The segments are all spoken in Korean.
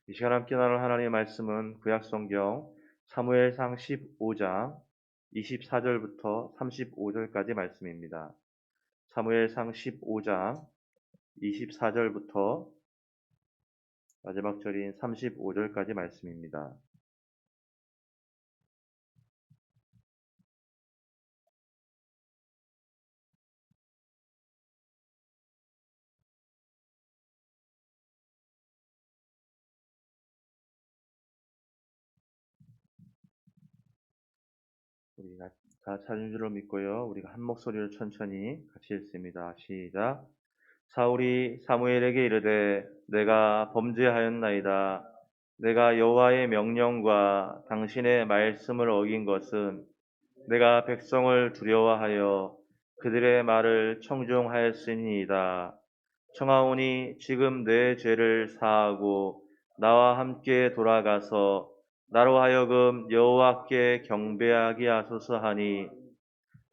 이 시간 함께 나눌 하나님의 말씀은 구약성경 사무엘상 15장 24절부터 35절까지 말씀입니다. 사무엘상 15장 24절부터 마지막 절인 35절까지 말씀입니다. 우리가 다 찾은 줄로 믿고요. 우리가 한 목소리로 천천히 같이 읽습니다. 시작. 사울이 사무엘에게 이르되 내가 범죄하였나이다. 내가 여호와의 명령과 당신의 말씀을 어긴 것은 내가 백성을 두려워하여 그들의 말을 청종하였으니이다. 청하오니 지금 내 죄를 사하고 나와 함께 돌아가서 나로 하여금 여호와께 경배하게 하소서 하니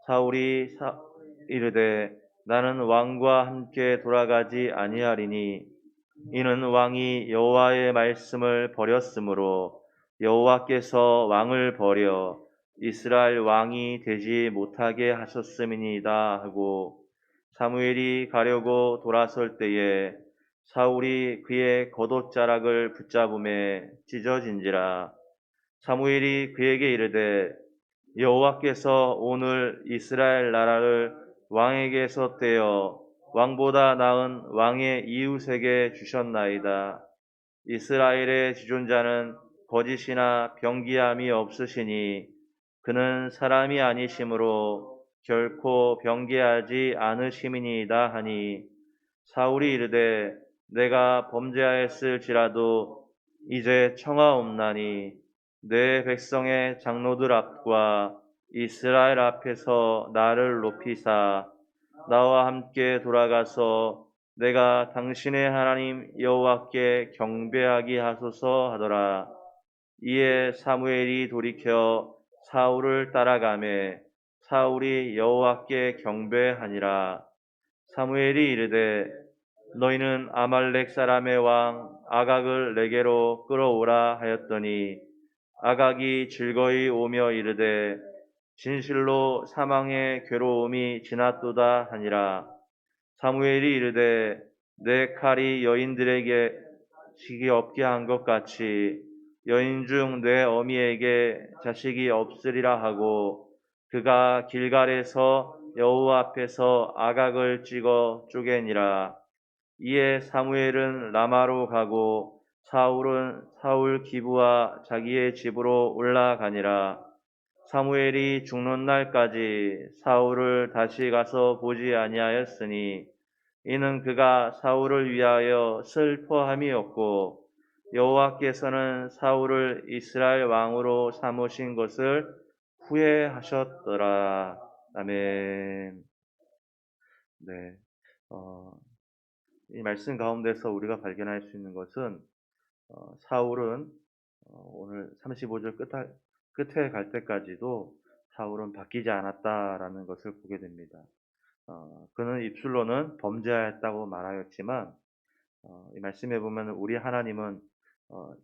사울이 이르되 나는 왕과 함께 돌아가지 아니하리니 이는 왕이 여호와의 말씀을 버렸으므로 여호와께서 왕을 버려 이스라엘 왕이 되지 못하게 하셨음이니이다 하고 사무엘이 가려고 돌아설 때에 사울이 그의 겉옷자락을 붙잡음에 찢어진지라. 사무엘이 그에게 이르되 여호와께서 오늘 이스라엘 나라를 왕에게서 떼어 왕보다 나은 왕의 이웃에게 주셨나이다. 이스라엘의 지존자는 거짓이나 병기함이 없으시니 그는 사람이 아니시므로 결코 병기하지 않으심이니이다 하니 사울이 이르되 내가 범죄하였을지라도 이제 청하옵나니 내 백성의 장로들 앞과 이스라엘 앞에서 나를 높이사 나와 함께 돌아가서 내가 당신의 하나님 여호와께 경배하게 하소서 하더라. 이에 사무엘이 돌이켜 사울을 따라가매 사울이 여호와께 경배하니라. 사무엘이 이르되 너희는 아말렉 사람의 왕 아각을 내게로 끌어오라 하였더니 아각이 즐거이 오며 이르되 진실로 사망의 괴로움이 지났도다 하니라. 사무엘이 이르되 내 칼이 여인들에게 자식이 없게 한 것 같이 여인 중 내 어미에게 자식이 없으리라 하고 그가 길갈에서 여호와 앞에서 아각을 찍어 쪼개니라. 이에 사무엘은 라마로 가고 사울은 사울 기브와 자기의 집으로 올라가니라. 사무엘이 죽는 날까지 사울을 다시 가서 보지 아니하였으니 이는 그가 사울을 위하여 슬퍼함이었고 여호와께서는 사울을 이스라엘 왕으로 삼으신 것을 후회하셨더라. 아멘. 네. 어, 이 말씀 가운데서 우리가 발견할 수 있는 것은 사울은 오늘 35절 끝에 갈 때까지도 사울은 바뀌지 않았다라는 것을 보게 됩니다. 그는 입술로는 범죄하였다고 말하였지만 이 말씀에 보면 우리 하나님은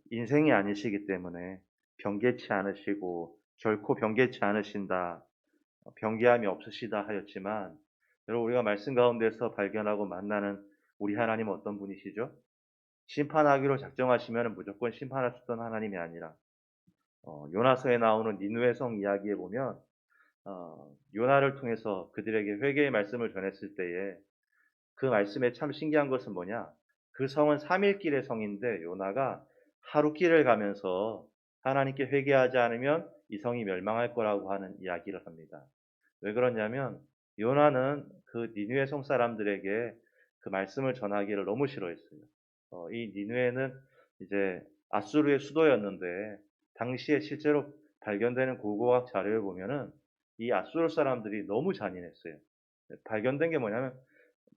인생이 아니시기 때문에 변개치 않으시고 결코 변개치 않으신다. 변개함이 없으시다 하였지만 여러분 우리가 말씀 가운데서 발견하고 만나는 우리 하나님은 어떤 분이시죠? 심판하기로 작정하시면 무조건 심판하셨던 하나님이 아니라 요나서에 나오는 니느웨 성 이야기에 보면 요나를 통해서 그들에게 회개의 말씀을 전했을 때에 그 말씀에 참 신기한 것은 뭐냐? 그 성은 3일길의 성인데 요나가 하루길을 가면서 하나님께 회개하지 않으면 이 성이 멸망할 거라고 하는 이야기를 합니다. 왜 그러냐면 요나는 그 니느웨 성 사람들에게 그 말씀을 전하기를 너무 싫어했어요. 이 니느웨는 이제 아수르의 수도였는데 당시에 실제로 발견되는 고고학 자료를 보면은 이 아수르 사람들이 너무 잔인했어요. 발견된 게 뭐냐면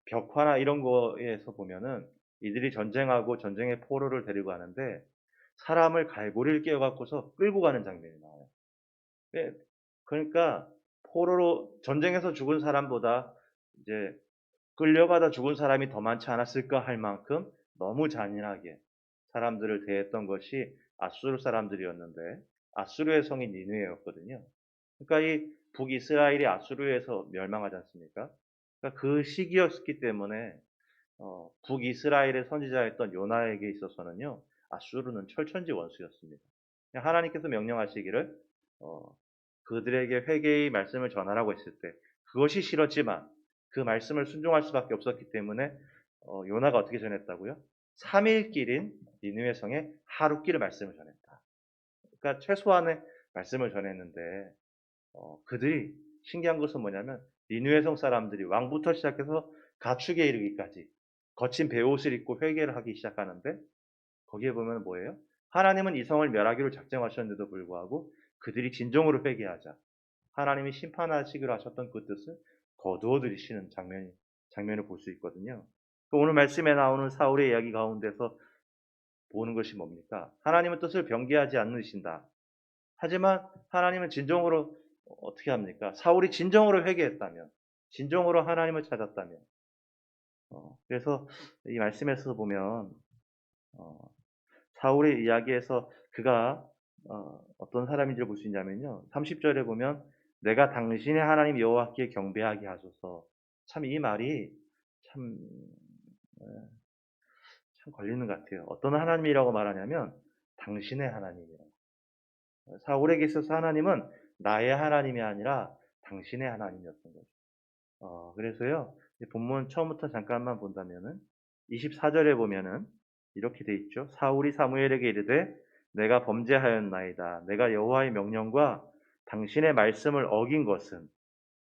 벽화나 이런 거에서 보면은 이들이 전쟁하고 전쟁의 포로를 데리고 가는데 사람을 갈고리를 끼워 갖고서 끌고 가는 장면이 나와요. 예, 그러니까 포로로 전쟁에서 죽은 사람보다 이제 끌려가다 죽은 사람이 더 많지 않았을까 할 만큼 너무 잔인하게 사람들을 대했던 것이 아수르 사람들이었는데 아수르의 성이 니느웨였거든요. 그러니까 이 북이스라엘이 아수르에서 멸망하지 않습니까? 그러니까 그 시기였기 때문에 북이스라엘의 선지자였던 요나에게 있어서는요, 아수르는 철천지 원수였습니다. 하나님께서 명령하시기를 그들에게 회개의 말씀을 전하라고 했을 때 그것이 싫었지만 그 말씀을 순종할 수밖에 없었기 때문에 요나가 어떻게 전했다고요? 3일 길인 니느웨 성에 하루 길의 말씀을 전했다. 그러니까 최소한의 말씀을 전했는데 그들이 신기한 것은 뭐냐면 니느웨 성 사람들이 왕부터 시작해서 가축에 이르기까지 거친 베옷을 입고 회개를 하기 시작하는데 거기에 보면 뭐예요? 하나님은 이 성을 멸하기로 작정하셨는데도 불구하고 그들이 진정으로 회개하자 하나님이 심판하시기로 하셨던 그 뜻을 거두어 들이시는 장면을 볼 수 있거든요. 오늘 말씀에 나오는 사울의 이야기 가운데서 보는 것이 뭡니까? 하나님은 뜻을 변개하지 않으신다. 하지만 하나님은 진정으로 어떻게 합니까? 사울이 진정으로 회개했다면, 진정으로 하나님을 찾았다면, 그래서 이 말씀에서 보면 어, 사울의 이야기에서 그가 어떤 사람인지를 볼 수 있냐면요. 30절에 보면 내가 당신의 하나님 여호와께 경배하게 하소서. 참 이 말이 참, 참 걸리는 것 같아요. 어떤 하나님이라고 말하냐면 당신의 하나님이라고. 사울에게 있어서 하나님은 나의 하나님이 아니라 당신의 하나님이었던 거죠. 그래서요. 본문 처음부터 잠깐만 본다면은 24절에 보면은 이렇게 돼 있죠. 사울이 사무엘에게 이르되 내가 범죄하였나이다. 내가 여호와의 명령과 당신의 말씀을 어긴 것은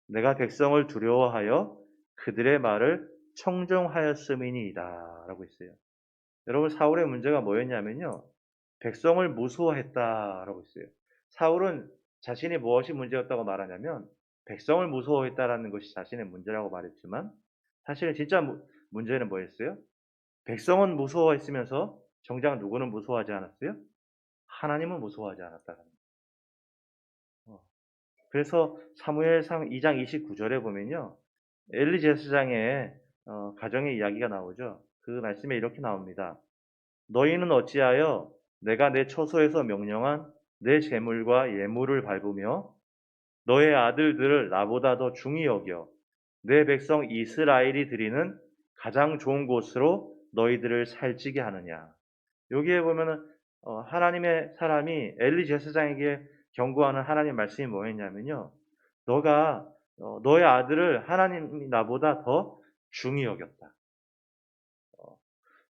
내가 백성을 두려워하여 그들의 말을 청종하였음이니이다. 라고 했어요. 여러분 사울의 문제가 뭐였냐면요. 백성을 무서워했다라고 했어요. 사울은 자신이 무엇이 문제였다고 말하냐면 백성을 무서워했다라는 것이 자신의 문제라고 말했지만 사실은 진짜 문제는 뭐였어요? 백성은 무서워했으면서 정작 누구는 무서워하지 않았어요? 하나님은 무서워하지 않았다는 거예요. 그래서 사무엘상 2장 29절에 보면요. 엘리 제사장의 가정의 이야기가 나오죠. 그 말씀에 이렇게 나옵니다. 너희는 어찌하여 내가 내 처소에서 명령한 내 재물과 예물을 밟으며 너의 아들들을 나보다 더 중히 여겨 내 백성 이스라엘이 드리는 가장 좋은 곳으로 너희들을 살찌게 하느냐. 여기에 보면은 하나님의 사람이 엘리 제사장에게 경고하는 하나님 말씀이 뭐였냐면요. 너가 너의 아들을 하나님이 나보다 더 중히 여겼다.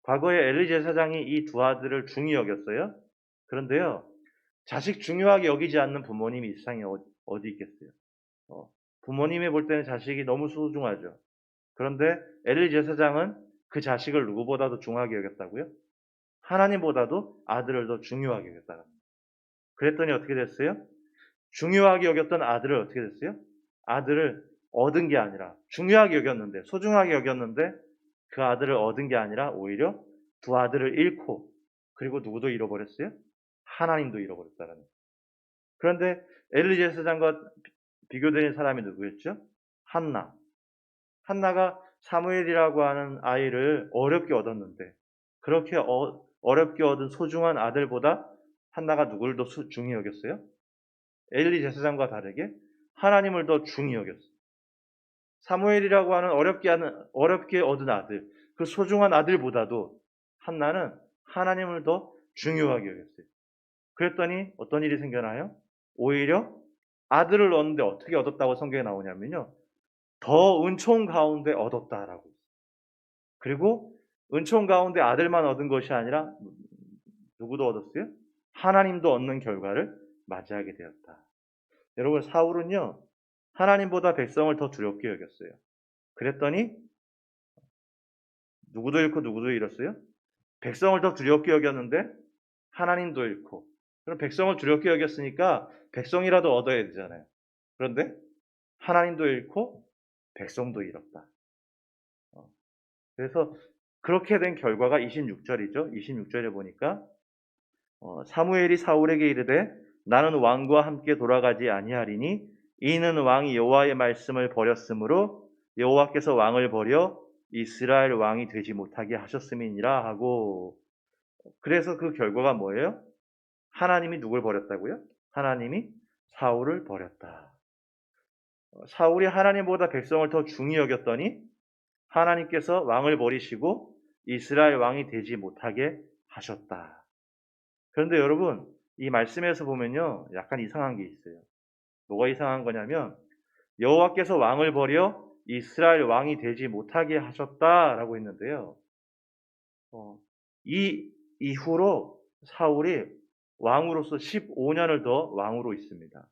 과거에 엘리 제사장이 이 두 아들을 중히 여겼어요. 그런데요. 자식 중요하게 여기지 않는 부모님이 이 세상에 어디 있겠어요. 부모님이 볼 때는 자식이 너무 소중하죠. 그런데 엘리 제사장은 그 자식을 누구보다도 중하게 여겼다고요? 하나님보다도 아들을 더 중요하게 여겼다는 거예요. 그랬더니 어떻게 됐어요? 중요하게 여겼던 아들을 어떻게 됐어요? 아들을 얻은 게 아니라 중요하게 여겼는데 소중하게 여겼는데 그 아들을 얻은 게 아니라 오히려 두 아들을 잃고 그리고 누구도 잃어버렸어요? 하나님도 잃어버렸다는 거예요. 그런데 엘리 제사장과 비교되는 사람이 누구였죠? 한나. 한나가 사무엘이라고 하는 아이를 어렵게 얻었는데 그렇게 어렵게 얻은 소중한 아들보다 한나가 누구를 더 중히 여겼어요? 엘리 제사장과 다르게 하나님을 더 중히 여겼어요. 사무엘이라고 하는 어렵게 얻은 아들, 그 소중한 아들보다도 한나는 하나님을 더 중요하게 여겼어요. 그랬더니 어떤 일이 생겨나요? 오히려 아들을 얻는데 어떻게 얻었다고 성경에 나오냐면요. 더 은총 가운데 얻었다라고. 그리고 은총 가운데 아들만 얻은 것이 아니라 누구도 얻었어요? 하나님도 얻는 결과를 맞이하게 되었다. 여러분 사울은요. 하나님보다 백성을 더 두렵게 여겼어요. 그랬더니 누구도 잃고 누구도 잃었어요? 백성을 더 두렵게 여겼는데 하나님도 잃고 그럼 백성을 두렵게 여겼으니까 백성이라도 얻어야 되잖아요. 그런데 하나님도 잃고 백성도 잃었다. 그래서 그렇게 된 결과가 26절이죠. 26절에 보니까 사무엘이 사울에게 이르되 나는 왕과 함께 돌아가지 아니하리니 이는 왕이 여호와의 말씀을 버렸으므로 여호와께서 왕을 버려 이스라엘 왕이 되지 못하게 하셨음이니라 하고 그래서 그 결과가 뭐예요? 하나님이 누굴 버렸다고요? 하나님이 사울을 버렸다. 사울이 하나님보다 백성을 더 중히 여겼더니 하나님께서 왕을 버리시고 이스라엘 왕이 되지 못하게 하셨다. 그런데 여러분, 이 말씀에서 보면요, 약간 이상한 게 있어요. 뭐가 이상한 거냐면 여호와께서 왕을 버려 이스라엘 왕이 되지 못하게 하셨다라고 했는데요. 이 이후로 사울이 왕으로서 15년을 더 왕으로 있습니다.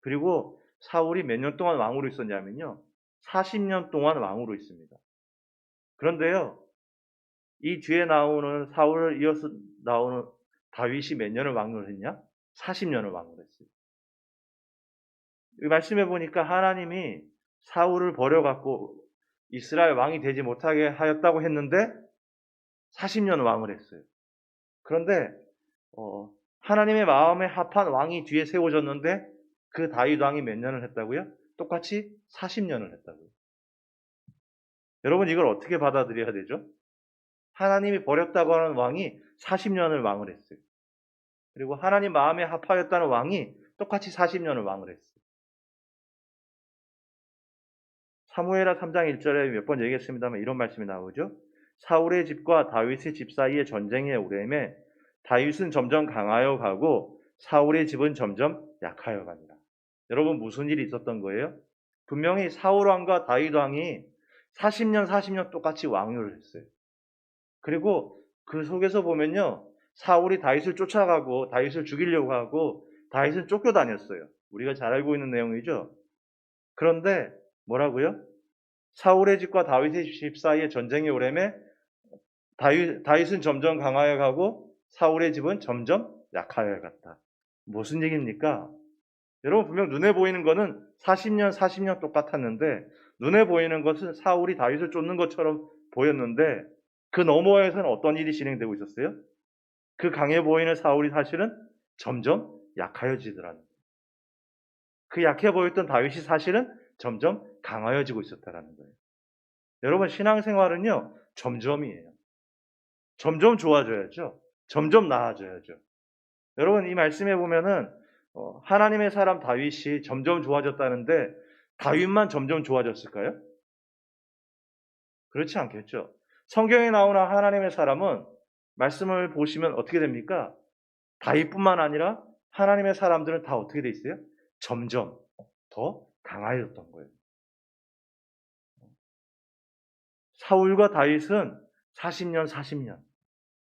그리고 사울이 몇 년 동안 왕으로 있었냐면요, 40년 동안 왕으로 있습니다. 그런데요, 이 뒤에 나오는 사울을 이어서 나오는 다윗이 몇 년을 왕을 했냐? 40년을 왕을 했어요. 이 말씀해 보니까 하나님이 사울을 버려갖고 이스라엘 왕이 되지 못하게 하였다고 했는데 40년 왕을 했어요. 그런데 하나님의 마음에 합한 왕이 뒤에 세워졌는데 그 다윗 왕이 몇 년을 했다고요? 똑같이 40년을 했다고요. 여러분, 이걸 어떻게 받아들여야 되죠? 하나님이 버렸다고 하는 왕이 40년을 왕을 했어요. 그리고 하나님 마음에 합하였다는 왕이 똑같이 40년을 왕을 했어요. 사무엘하 3장 1절에 몇 번 얘기했습니다만 이런 말씀이 나오죠. 사울의 집과 다윗의 집 사이의 전쟁의 오래매 다윗은 점점 강하여 가고 사울의 집은 점점 약하여 갑니다. 여러분, 무슨 일이 있었던 거예요? 분명히 사울 왕과 다윗 왕이 40년 똑같이 왕위를 했어요. 그리고 그 속에서 보면요, 사울이 다윗을 쫓아가고 다윗을 죽이려고 하고 다윗은 쫓겨다녔어요. 우리가 잘 알고 있는 내용이죠. 그런데 뭐라고요? 사울의 집과 다윗의 집 사이에 전쟁이 오래매 다윗은 점점 강하여 가고 사울의 집은 점점 약하여 갔다. 무슨 얘기입니까? 여러분, 분명 눈에 보이는 거는 40년 똑같았는데 눈에 보이는 것은 사울이 다윗을 쫓는 것처럼 보였는데 그 너머에서는 어떤 일이 진행되고 있었어요? 그 강해 보이는 사울이 사실은 점점 약하여지더라는 거예요. 그 약해 보였던 다윗이 사실은 점점 강하여지고 있었다는 거예요. 여러분, 신앙생활은요, 점점이에요. 점점 좋아져야죠. 점점 나아져야죠. 여러분, 이 말씀에 보면은 하나님의 사람 다윗이 점점 좋아졌다는데 다윗만 점점 좋아졌을까요? 그렇지 않겠죠. 성경에 나오는 하나님의 사람은 말씀을 보시면 어떻게 됩니까? 다윗뿐만 아니라 하나님의 사람들은 다 어떻게 돼 있어요? 점점 더 강하여졌던 거예요. 사울과 다윗은 40년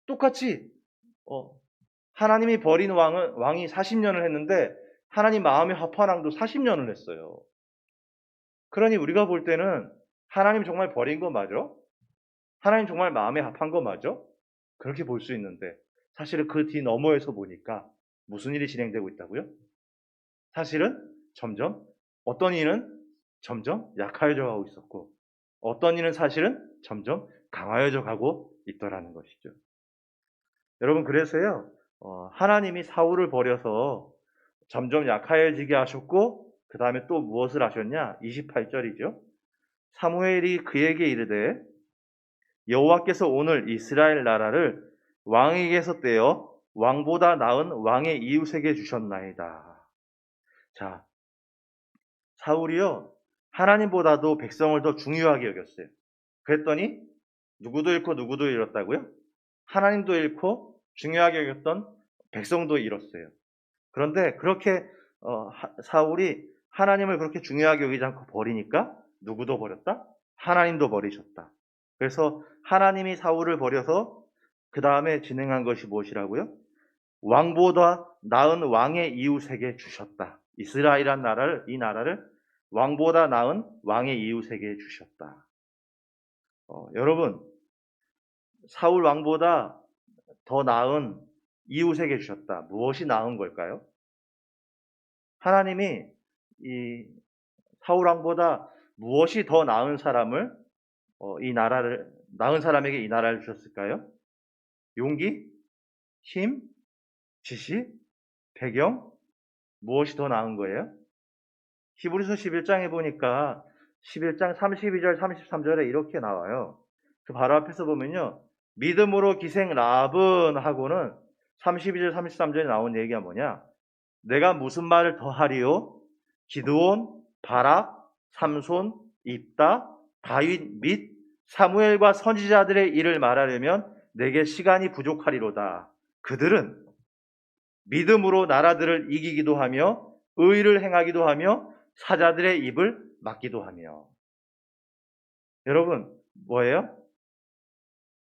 똑같이 하나님이 버린 왕이 40년을 했는데 하나님 마음에 합한 왕도 40년을 했어요. 그러니 우리가 볼 때는 하나님 정말 버린 거 맞아? 하나님 정말 마음에 합한 거 맞아? 그렇게 볼 수 있는데 사실은 그 뒤 너머에서 보니까 무슨 일이 진행되고 있다고요? 사실은 점점 어떤 이는 점점 약하여져 가고 있었고 어떤 이는 사실은 점점 강하여져 가고 있더라는 것이죠. 여러분, 그래서요, 하나님이 사울을 버려서 점점 약하여지게 하셨고 그 다음에 또 무엇을 하셨냐? 28절이죠. 사무엘이 그에게 이르되 여호와께서 오늘 이스라엘 나라를 왕에게서 떼어 왕보다 나은 왕의 이웃에게 주셨나이다. 자, 사울이요, 하나님보다도 백성을 더 중요하게 여겼어요. 그랬더니 누구도 잃고 누구도 잃었다고요? 하나님도 잃고 중요하게 여겼던 백성도 잃었어요. 그런데 그렇게 사울이 하나님을 그렇게 중요하게 여기지 않고 버리니까 누구도 버렸다? 하나님도 버리셨다. 그래서 하나님이 사울을 버려서 그 다음에 진행한 것이 무엇이라고요? 왕보다 나은 왕의 이웃에게 주셨다. 이스라엘이란 나라를, 이 나라를 왕보다 나은 왕의 이웃에게 주셨다. 여러분, 사울 왕보다 더 나은 이웃에게 주셨다. 무엇이 나은 걸까요? 하나님이 이 사울 왕보다 무엇이 더 나은 사람을 나은 사람에게 이 나라를 주셨을까요? 용기, 힘, 지식, 배경, 무엇이 더 나은 거예요? 히브리서 11장에 보니까 11장 32절, 33절에 이렇게 나와요. 그 바로 앞에서 보면요, 믿음으로 기생 라합은하고는 32절 33절에 나온 얘기가 뭐냐? 내가 무슨 말을 더 하리요? 기드온, 바락, 삼손, 입다, 다윗 및 사무엘과 선지자들의 일을 말하려면 내게 시간이 부족하리로다. 그들은 믿음으로 나라들을 이기기도 하며 의를 행하기도 하며 사자들의 입을 막기도 하며. 여러분, 뭐예요?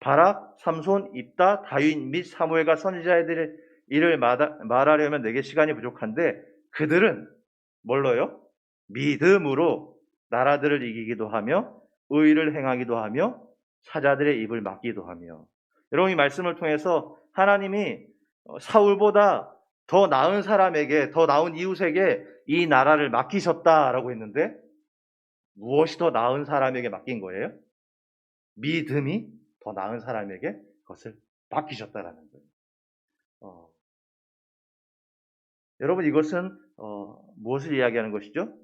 바락, 삼손, 입다, 다윗 및 사무엘과 선지자들의 일을 말하려면 내게 시간이 부족한데 그들은 뭘로요? 믿음으로 나라들을 이기기도 하며 의를 행하기도 하며 사자들의 입을 막기도 하며. 여러분, 이 말씀을 통해서 하나님이 사울보다 더 나은 사람에게, 더 나은 이웃에게 이 나라를 맡기셨다라고 했는데 무엇이 더 나은 사람에게 맡긴 거예요? 믿음이 더 나은 사람에게 그것을 맡기셨다라는 거예요. 여러분, 이것은 무엇을 이야기하는 것이죠?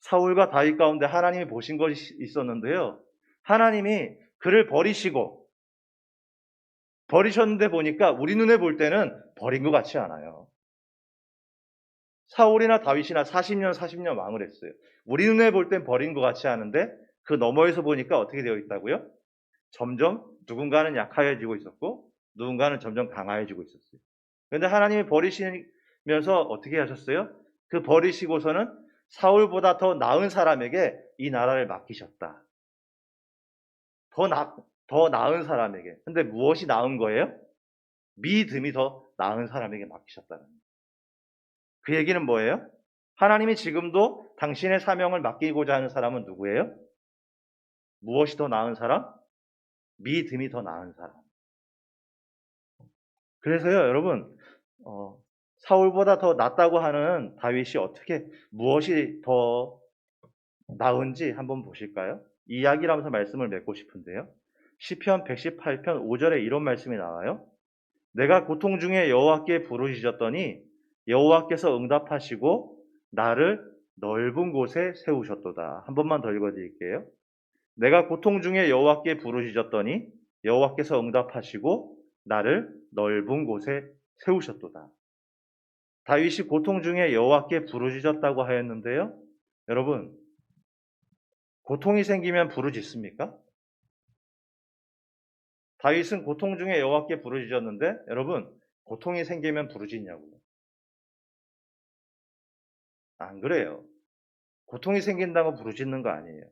사울과 다윗 가운데 하나님이 보신 것이 있었는데요. 하나님이 그를 버리셨는데 보니까 우리 눈에 볼 때는 버린 것 같지 않아요. 사울이나 다윗이나 40년 왕을 했어요. 우리 눈에 볼 땐 버린 것 같지 않은데 그 너머에서 보니까 어떻게 되어 있다고요? 점점 누군가는 약해지고 있었고 누군가는 점점 강해지고 있었어요. 그런데 하나님이 버리시면서 어떻게 하셨어요? 그 버리시고서는 사울보다 더 나은 사람에게 이 나라를 맡기셨다. 더 나은 사람에게. 근데 무엇이 나은 거예요? 믿음이 더 나은 사람에게 맡기셨다는 거예요. 그 얘기는 뭐예요? 하나님이 지금도 당신의 사명을 맡기고자 하는 사람은 누구예요? 무엇이 더 나은 사람? 믿음이 더 나은 사람. 그래서요, 여러분, 사울보다 더 낫다고 하는 다윗이 무엇이 더 나은지 한번 보실까요? 이야기를 하면서 말씀을 맺고 싶은데요. 시편 118편 5절에 이런 말씀이 나와요. 내가 고통 중에 여호와께 부르짖었더니 여호와께서 응답하시고 나를 넓은 곳에 세우셨도다. 한 번만 더 읽어드릴게요. 내가 고통 중에 여호와께 부르짖었더니 여호와께서 응답하시고 나를 넓은 곳에 세우셨도다. 다윗이 고통 중에 여호와께 부르짖었다고 하였는데요. 여러분, 고통이 생기면 부르짖습니까? 다윗은 고통 중에 여호와께 부르짖었는데 여러분, 고통이 생기면 부르짖냐고요? 안 그래요. 고통이 생긴다고 부르짖는 거 아니에요.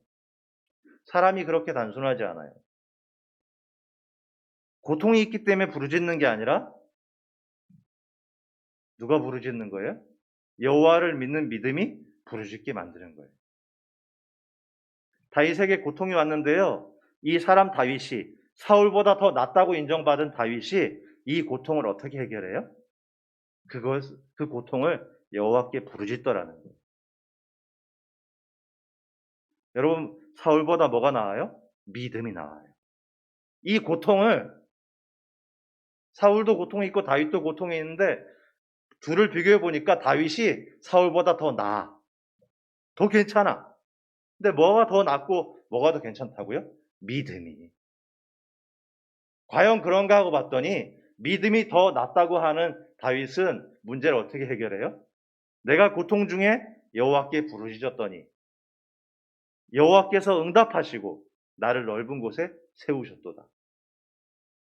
사람이 그렇게 단순하지 않아요. 고통이 있기 때문에 부르짖는 게 아니라 누가 부르짖는 거예요? 여호와를 믿는 믿음이 부르짖게 만드는 거예요. 다윗에게 고통이 왔는데요. 이 사람 다윗이 사울보다 더 낫다고 인정받은 다윗이 이 고통을 어떻게 해결해요? 그 고통을 여호와께 부르짖더라는 거예요. 여러분, 사울보다 뭐가 나아요? 믿음이 나아요. 이 고통을 사울도 고통이 있고 다윗도 고통이 있는데 둘을 비교해 보니까 다윗이 사울보다 더 나아. 더 괜찮아. 근데 뭐가 더 낫고 뭐가 더 괜찮다고요? 믿음이. 과연 그런가 하고 봤더니 믿음이 더 낫다고 하는 다윗은 문제를 어떻게 해결해요? 내가 고통 중에 여호와께 부르짖었더니 여호와께서 응답하시고 나를 넓은 곳에 세우셨도다.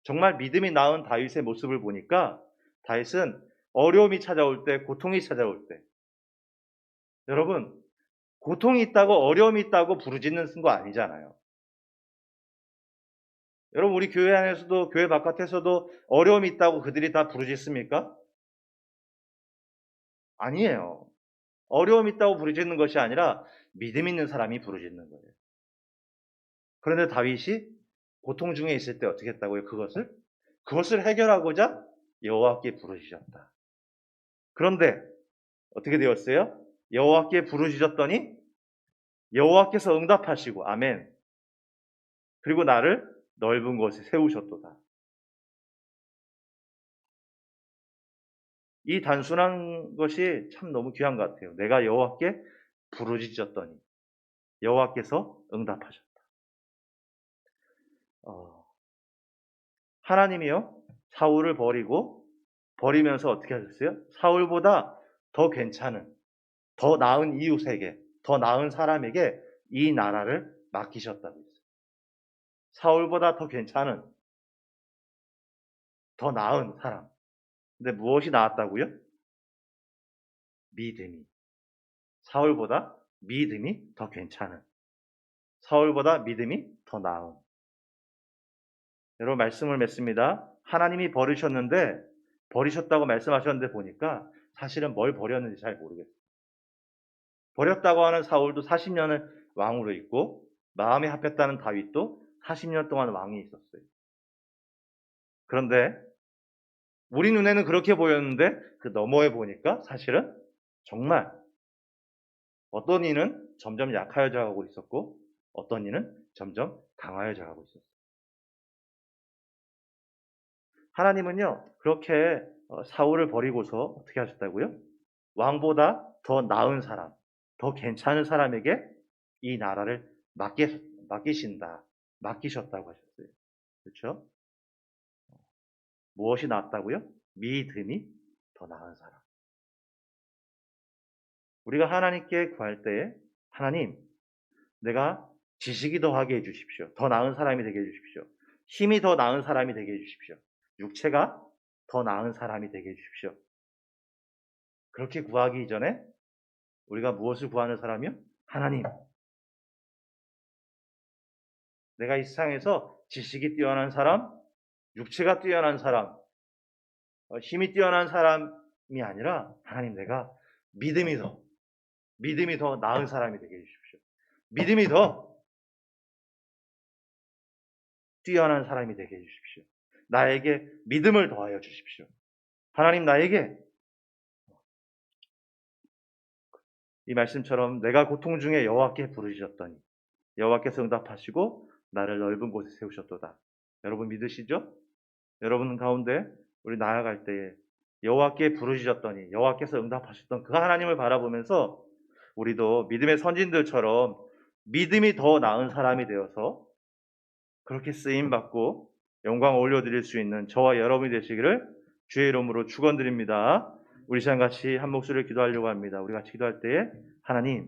정말 믿음이 나은 다윗의 모습을 보니까 다윗은 어려움이 찾아올 때, 고통이 찾아올 때 여러분, 고통이 있다고 어려움이 있다고 부르짖는 거 아니잖아요. 여러분, 우리 교회 안에서도 교회 바깥에서도 어려움이 있다고 그들이 다 부르짖습니까? 아니에요. 어려움이 있다고 부르짖는 것이 아니라 믿음 있는 사람이 부르짖는 거예요. 그런데 다윗이 고통 중에 있을 때 어떻게 했다고요? 그것을 해결하고자 여호와께 부르짖었다. 그런데 어떻게 되었어요? 여호와께 부르짖었더니 여호와께서 응답하시고 아멘. 그리고 나를 넓은 곳에 세우셨도다. 이 단순한 것이 참 너무 귀한 것 같아요. 내가 여호와께 부르짖었더니 여호와께서 응답하셨다. 하나님이요 사울을 버리면서 어떻게 하셨어요? 사울보다 더 괜찮은, 더 나은 이웃에게, 더 나은 사람에게 이 나라를 맡기셨다고 했어요. 사울보다 더 괜찮은, 더 나은 사람. 근데 무엇이 나았다고요? 믿음이. 사울보다 믿음이 더 괜찮은, 사울보다 믿음이 더 나은. 여러분 말씀을 맺습니다. 하나님이 버리셨다고 말씀하셨는데 보니까 사실은 뭘 버렸는지 잘 모르겠어요. 버렸다고 하는 사울도 40년을 왕으로 있고 마음에 합했다는 다윗도 40년 동안 왕이 있었어요. 그런데 우리 눈에는 그렇게 보였는데 그 너머에 보니까 사실은 정말 어떤 이는 점점 약하여져 가고 있었고 어떤 이는 점점 강하여져 가고 있었어요. 하나님은요 그렇게 사울을 버리고서 어떻게 하셨다고요? 왕보다 더 나은 사람, 더 괜찮은 사람에게 이 나라를 맡기신다, 맡기셨다고 하셨어요. 그렇죠? 무엇이 낫다고요? 믿음이 더 나은 사람. 우리가 하나님께 구할 때에 하나님, 내가 지식이 더하게 해주십시오. 더 나은 사람이 되게 해주십시오. 힘이 더 나은 사람이 되게 해주십시오. 육체가 더 나은 사람이 되게 해주십시오. 그렇게 구하기 이전에 우리가 무엇을 구하는 사람이요? 하나님, 내가 이 세상에서 지식이 뛰어난 사람, 육체가 뛰어난 사람, 힘이 뛰어난 사람이 아니라 하나님 내가 믿음이 더, 믿음이 더 나은 사람이 되게 해주십시오. 믿음이 더 뛰어난 사람이 되게 해주십시오. 나에게 믿음을 더하여 주십시오. 하나님 나에게 이 말씀처럼 내가 고통 중에 여호와께 부르짖었더니 여호와께서 응답하시고 나를 넓은 곳에 세우셨도다. 여러분 믿으시죠? 여러분 가운데 우리 나아갈 때에 여호와께 부르짖었더니 여호와께서 응답하셨던 그 하나님을 바라보면서 우리도 믿음의 선진들처럼 믿음이 더 나은 사람이 되어서 그렇게 쓰임 받고 영광 올려드릴 수 있는 저와 여러분이 되시기를 주의 이름으로 축원드립니다. 우리 시간 같이 한 목소리를 기도하려고 합니다. 우리 같이 기도할 때에 하나님